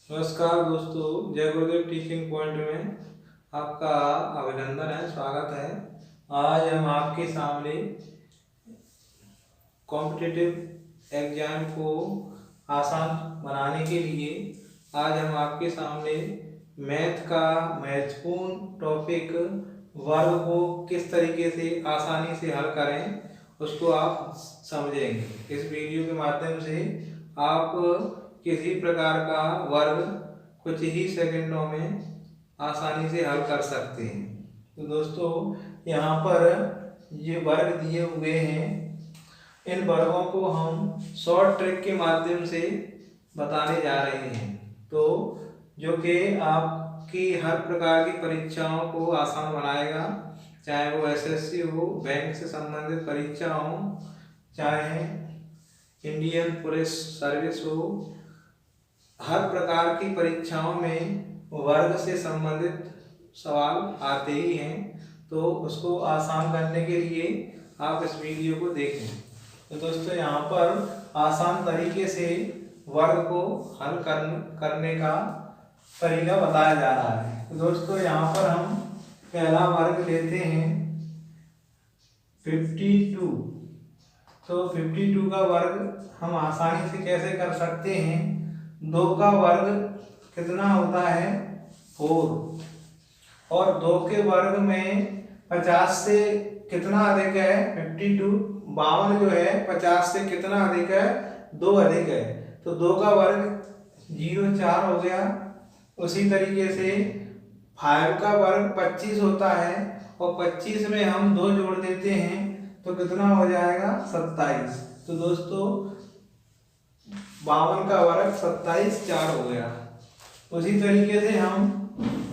नमस्कार दोस्तों, जय गुरुदेव टीचिंग पॉइंट में आपका अभिनंदन है, स्वागत है। आज हम आपके सामने कॉम्पिटिटिव एग्जाम को आसान बनाने के लिए आज हम आपके सामने मैथ का महत्वपूर्ण टॉपिक वर्ग को किस तरीके से आसानी से हल करें उसको आप समझेंगे। इस वीडियो के माध्यम से आप किसी प्रकार का वर्ग कुछ ही सेकंडों में आसानी से हल कर सकते हैं। तो दोस्तों, यहाँ पर ये वर्ग दिए हुए हैं, इन वर्गों को हम शॉर्ट ट्रिक के माध्यम से बताने जा रहे हैं, तो जो कि आपकी हर प्रकार की परीक्षाओं को आसान बनाएगा, चाहे वो एसएससी हो, बैंक से संबंधित परीक्षा हो, चाहे इंडियन पुलिस सर्विस हो। हर प्रकार की परीक्षाओं में वर्ग से संबंधित सवाल आते ही हैं, तो उसको आसान करने के लिए आप इस वीडियो को देखें। तो दोस्तों, यहाँ पर आसान तरीके से वर्ग को हल करने का तरीका बताया जा रहा है। तो दोस्तों, यहाँ पर हम पहला वर्ग लेते हैं 52। तो 52 का वर्ग हम आसानी से कैसे कर सकते हैं? 2 का वर्ग कितना होता है? 4। और 2 के वर्ग में 50 से कितना अधिक है? 52। 52 जो है 50 से कितना अधिक है? 2 अधिक है। तो 2 का वर्ग 0 4 हो गया। उसी तरीके से 5 का वर्ग 25 होता है, और 25 में हम 2 जोड़ देते हैं तो कितना हो जाएगा? 27। तो दोस्तों, 52 का वर्ग 27 4 हो गया। उसी तरीके से हम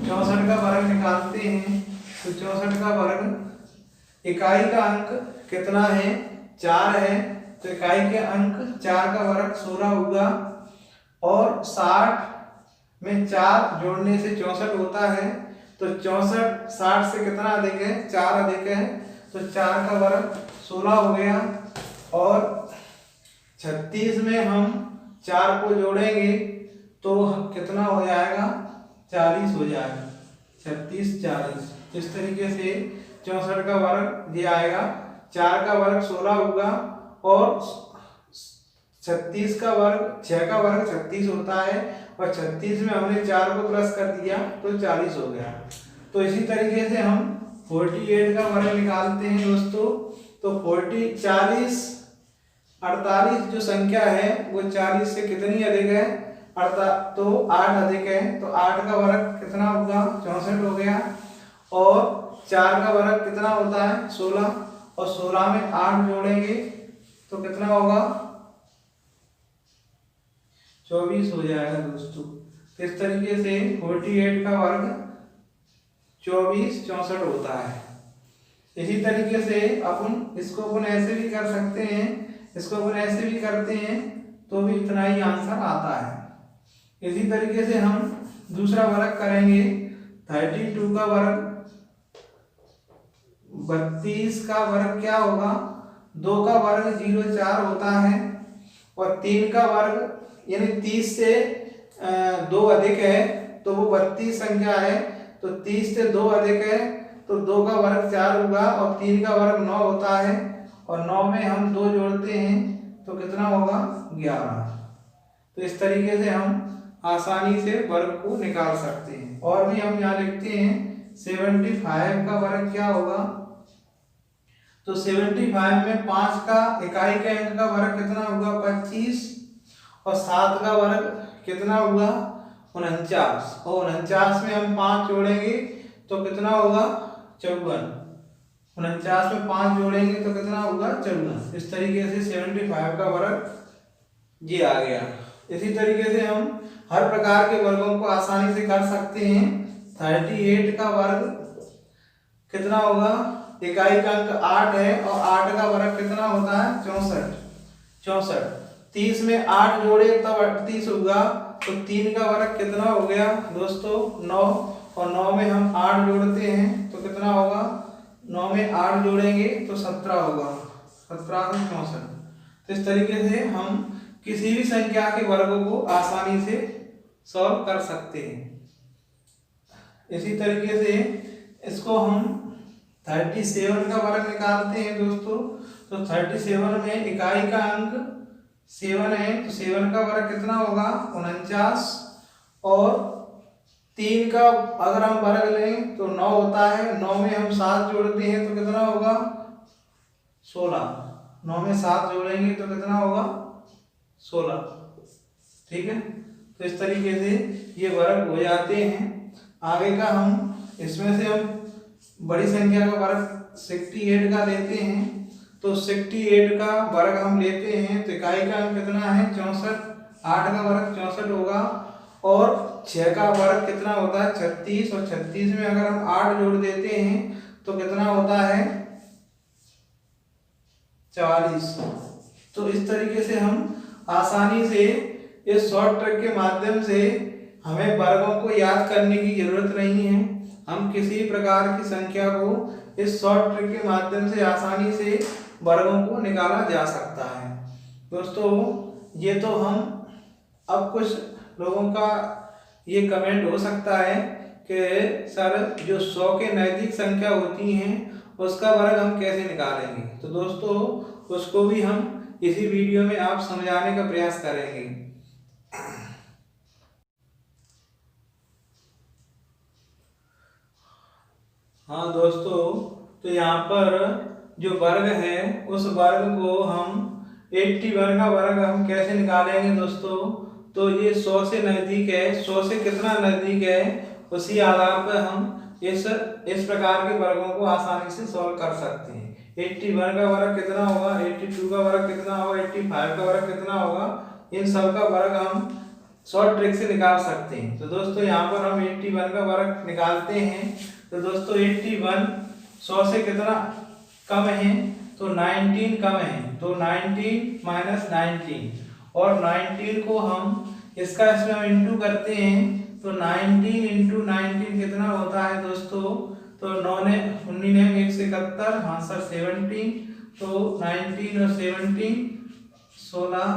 64 का वर्ग निकालते हैं। तो 64 का वर्ग, इकाई का अंक कितना है? 4 है, तो इकाई के अंक 4 का वर्ग 16 होगा। और 60 में 4 जोड़ने से 64 होता है, तो 64 60 से कितना अधिक है? 4 अधिक है, तो 4 का वर्ग 16 हो गया। और 36 में हम 4 को जोड़ेंगे तो कितना हो जाएगा? 40 हो जाएगा। 36 40। इस तरीके से 64 का वर्ग ये आएगा। 4 का वर्ग 16 होगा, और 36 का वर्ग 6 का वर्ग 36 होता है, और 36 में हमने 4 को प्लस कर दिया तो 40 हो गया। तो इसी तरीके से हम 48 का वर्ग निकालते हैं दोस्तों। तो 40 48 जो संख्या है वो 40 से कितनी अधिक है? तो 8 अधिक है, तो 8 का वर्ग कितना होगा? 64 हो गया। और 4 का वर्ग कितना होता है? 16, और 16 में 8 जोड़ेंगे तो कितना होगा? 24 हो जाएगा दोस्तों। इस तरीके से 48 का वर्ग 24 64 होता है। इसी तरीके से इसको अपन ऐसे भी कर सकते हैं, इसको अपन ऐसे भी करते हैं, तो भी इतना ही आंसर आता है। इसी तरीके से हम दूसरा वर्ग करेंगे 32 का वर्ग। 32 का वर्ग क्या होगा? 2 का वर्ग 0 4 होता है, और 3 का वर्ग यानी 30 से 2 अधिक है, तो वो 32 संख्या है। तो 30 से 2 अधिक है, तो 2 का वर्ग 4 होगा, और 3 का वर्ग 9 होता है, और 9 में हम 2 जोड़ते हैं तो कितना होगा? 11। तो इस तरीके से हम आसानी से वर्ग को निकाल सकते हैं। और भी हम यहाँ लिखते हैं 75 का वर्ग क्या होगा? तो 75 में 5 का इकाई के अंक का वर्ग कितना होगा? 25, और 7 का वर्ग कितना होगा? 49, और 49 में हम 5 जोड़ेंगे तो कितना होगा? 54। 49 में 5 जोड़ेंगे तो कितना होगा? 54। इस तरीके से 75 का वर्ग ये आ गया। इसी तरीके से हम हर प्रकार के वर्गों को आसानी से कर सकते हैं। 38 का वर्ग कितना होगा? इकाई का अंक 8 है, और 8 का वर्ग कितना होता है? 64। 30 में 8 जोड़े तब 38 होगा, तो 3 का वर्ग कितना हो गया दोस्तों? 9, और 9 में हम 8 जोड़ते हैं तो कितना होगा? 9 में 8 जोड़ेंगे तो 17 होगा। 17 से 64। तो इस तरीके से हम किसी भी संख्या के वर्गों को आसानी से सॉल्व कर सकते हैं। इसी तरीके से इसको हम 37 का वर्ग निकालते हैं दोस्तों। तो 37 में इकाई का अंक 7 है, तो 7 का वर्ग कितना होगा 49, और 3 का अगर हम वर्ग लें तो 9 होता है, 9 में हम 7 जोड़ते हैं तो कितना होगा 16, 9 में 7 जोड़ेंगे तो कितना होगा 16। ठीक है, तो इस तरीके से ये वर्ग हो जाते हैं। आगे का हम इसमें से हम बड़ी संख्या का वर्ग 68 का लेते हैं, तो 68 का वर्ग हम लेते हैं तो इकाई का अंक कितना है 64, 8 का वर्ग 64 होगा, और 6 का वर्ग कितना होता है 36, और 36 में अगर हम 8 जोड़ देते हैं तो कितना होता है 44। तो इस तरीके से हम आसानी से इस शॉर्ट ट्रिक के माध्यम से हमें वर्गों को याद करने की जरूरत नहीं है, हम किसी प्रकार की संख्या को इस शॉर्ट ट्रिक के माध्यम से आसानी से वर्गों को निकाला जा सकता है। दोस्तों ये तो हम अब कुछ लोगों का ये कमेंट हो सकता है कि सर जो 100 के नज़दीक संख्या होती हैं उसका वर्ग हम कैसे निकालेंगे। तो दोस्तों उसको भी हम इसी वीडियो में आप समझाने का प्रयास करेंगे। हाँ दोस्तों, तो यहाँ पर जो वर्ग है उस वर्ग को हम 81 का वर्ग हम कैसे निकालेंगे दोस्तों। तो ये 100 से नज़दीक है, 100 से कितना नज़दीक है उसी आधार पर हम इस प्रकार के वर्गों को आसानी से सॉल्व कर सकते हैं। 81 का वर्ग कितना होगा, 82 का वर्ग कितना होगा, 85 का वर्ग कितना होगा, इन सब का वर्ग हम शॉर्ट ट्रिक से निकाल सकते हैं। तो दोस्तों यहाँ पर हम 81 का वर्ग निकालते हैं। तो दोस्तों 81 100 से कितना कम है तो 19 कम है, तो 19 माइनस 19, और 19 को हम इसका इसमें हम इंटू करते हैं तो 19 इंटू 19 कितना होता है दोस्तों। तो 9 ने 19 में 171, हाँ सर 17, तो 19 और 17 16,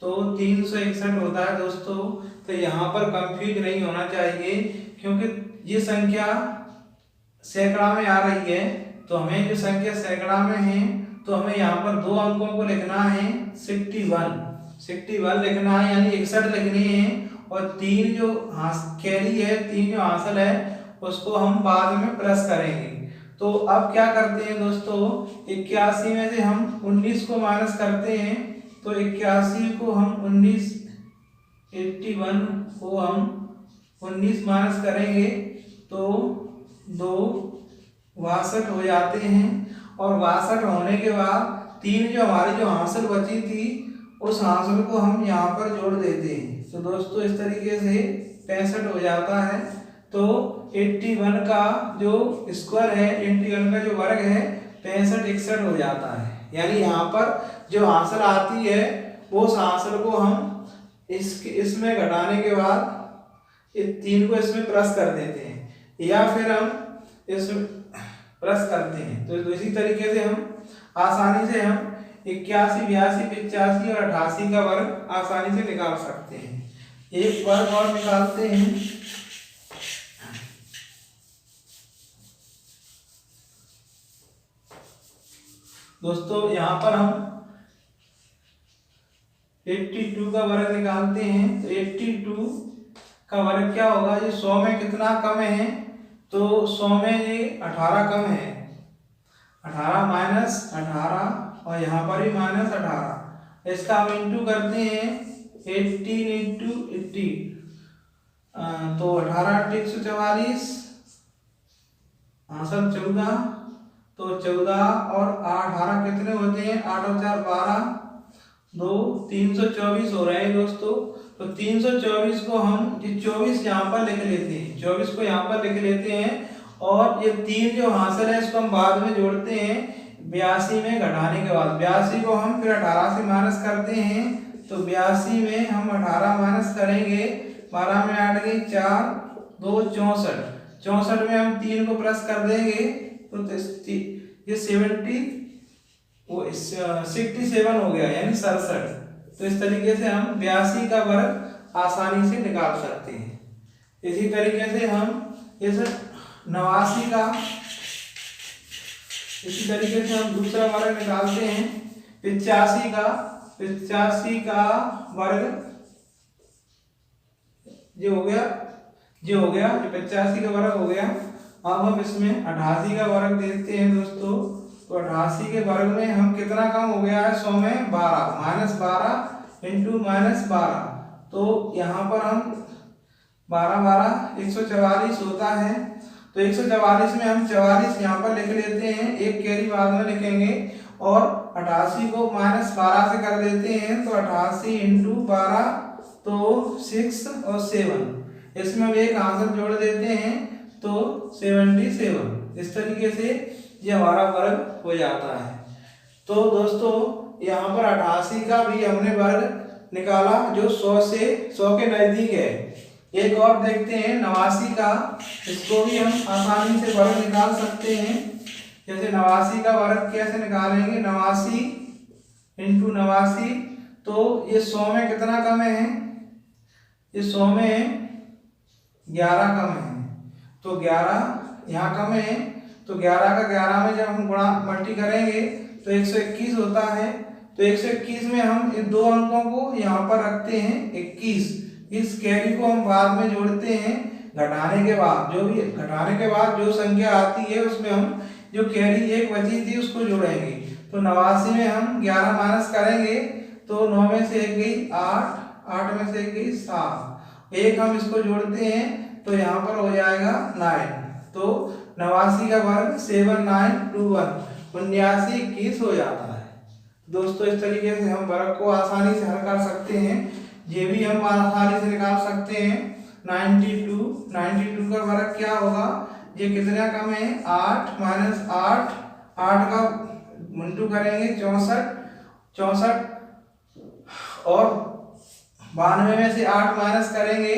तो 361 होता है दोस्तों। तो यहाँ पर कंफ्यूज नहीं होना चाहिए, क्योंकि ये संख्या सैकड़ा में आ रही है, तो हमें जो संख्या सैकड़ा में है तो हमें यहाँ पर 2 अंकों को लिखना है 61 लिखना है, यानी 61 लिखनी है, और 3 जो कैरी है, 3 जो हासिल है उसको हम बाद में प्लस करेंगे। तो अब क्या करते हैं दोस्तों, 81 में से हम 19 को माइनस करते हैं, तो 81 को हम 19, 81 को हम 19 माइनस करेंगे तो 2 62 हो जाते हैं, और 62 होने के बाद 3 जो हमारी जो हासिल बची थी उस हासिल को हम यहाँ पर जोड़ देते हैं। तो दोस्तों इस तरीके से 65 हो जाता है। तो 81 का जो स्क्वायर है, 81 का जो वर्ग है 65 61 हो जाता है, यानी यहाँ पर जो हासिल आती है उस हासिल को हम इसमें घटाने के बाद इस 3 को इसमें प्लस कर देते हैं, या फिर हम इसमें प्लस करते हैं। तो इसी तरीके से हम आसानी से हम 81 82 85 और 88 का वर्ग आसानी से निकाल सकते हैं। एक वर्ग और निकालते हैं। दोस्तों यहाँ पर हम 82 का वर्ग निकालते हैं। तो 82 का वर्ग क्या होगा, ये 100 में कितना कम है, तो 100 में ये 18 कम है, 18 माइनस 18, और यहाँ पर भी माइनस 18, इसका हम इंटू करते हैं 18 इंटू 80, तो 18 144, हाँ सर 14, तो 14 और 18 कितने होते हैं, 8 और 4 12, 2 324 हो रहे हैं दोस्तों। तो 324 को हम ये 24 यहाँ पर लिख लेते हैं, 24 को यहाँ पर लिख लेते हैं, और ये 3 जो हासिल है इसको हम बाद में जोड़ते हैं 82 में घटाने के बाद। 82 को हम फिर 18 से माइनस करते हैं, तो 82 में हम 18 माइनस करेंगे, 12 में 8 गई 4, 2 64, 64 में हम 3 को प्लस कर देंगे, तो ये 67 हो गया, यानी 67। तो इस तरीके से हम 82 का वर्ग आसानी से निकाल सकते हैं। इसी तरीके से हम इस 89 का, इसी तरीके से हम दूसरा वर्ग निकालते हैं 85 का। 85 का वर्ग जो हो गया जो 85 का वर्ग हो गया। अब हम इसमें 88 का वर्ग देखते हैं दोस्तों। तो 88 के वर्ग में हम कितना कम हो गया है 100 में 12, -12 इंटू -12। तो यहाँ पर हम 12 12 144 होता है। तो 144 में हम 44 यहाँ पर लिख लेते हैं, एक कैरी बाद में लिखेंगे और 88 को -12 से कर देते हैं। तो 88 इंटू 12 तो 6 और 7, इसमें हम एक आंसर जोड़ देते हैं तो 77। इस तरीके से ये हमारा वर्ग हो जाता है। तो दोस्तों यहाँ पर 88 का भी हमने वर्ग निकाला जो 100 के नजदीक है। एक और देखते हैं 89 का, इसको भी हम आसानी से वर्ग निकाल सकते हैं। जैसे 89 का वर्ग कैसे निकालेंगे, 89 इंटू 89। तो ये 100 में कितना कम है, ये 100 में 11 कम है। तो 11 यहाँ कम है, तो 11 का 11 में जब हम गुणा मल्टी करेंगे तो 121 होता है। तो 121 में हम इन दो अंकों को यहाँ पर रखते हैं 21। इस कैरी को हम बाद में जोड़ते हैं घटाने के बाद। जो भी घटाने के बाद जो संख्या आती है उसमें हम जो कैरी एक बची थी उसको जोड़ेंगे। तो 89 में हम 11 माइनस करेंगे तो 9 में से 1 गई 8, 8 में से 1 गई 7, एक हम इसको जोड़ते हैं तो यहाँ पर हो जाएगा 9। तो 89 का वर्ग 7921 7921 हो जाता है। दोस्तों इस तरीके से हम वर्ग को आसानी से हल कर सकते हैं। ये भी हम आसानी से निकाल सकते हैं। 92 का वर्ग क्या होगा, ये कितना कम है 8 -8, 8 का इंटू करेंगे 64 और 92 में से 8 माइनस करेंगे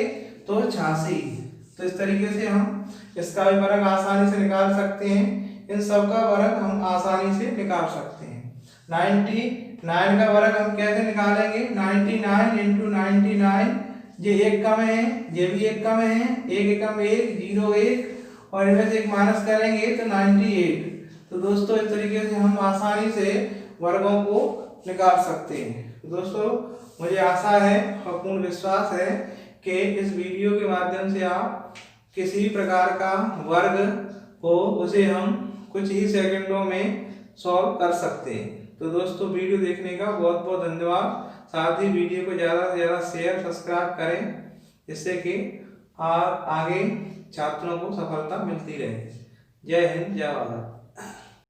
तो 86। तो इस तरीके से हम इसका भी वर्ग आसानी से निकाल सकते हैं। इन सब का वर्ग हम आसानी से निकाल सकते हैं। 99 का वर्ग हम कैसे निकालेंगे, 99 इंटू 99। ये एक कम है, ये भी एक कम है, एक कम 1 0 1 और इनमें से एक माइनस करेंगे तो 98। तो दोस्तों इस तरीके से हम आसानी से वर्गों को निकाल सकते हैं। दोस्तों मुझे आशा है और पूर्ण विश्वास है कि इस वीडियो के माध्यम से आप किसी भी प्रकार का वर्ग हो उसे हम कुछ ही सेकंडों में सॉल्व कर सकते हैं। तो दोस्तों वीडियो देखने का बहुत बहुत धन्यवाद। साथ ही वीडियो को ज़्यादा से ज़्यादा शेयर सब्सक्राइब करें, जिससे कि आगे छात्रों को सफलता मिलती रहे। जय हिंद, जय भारत।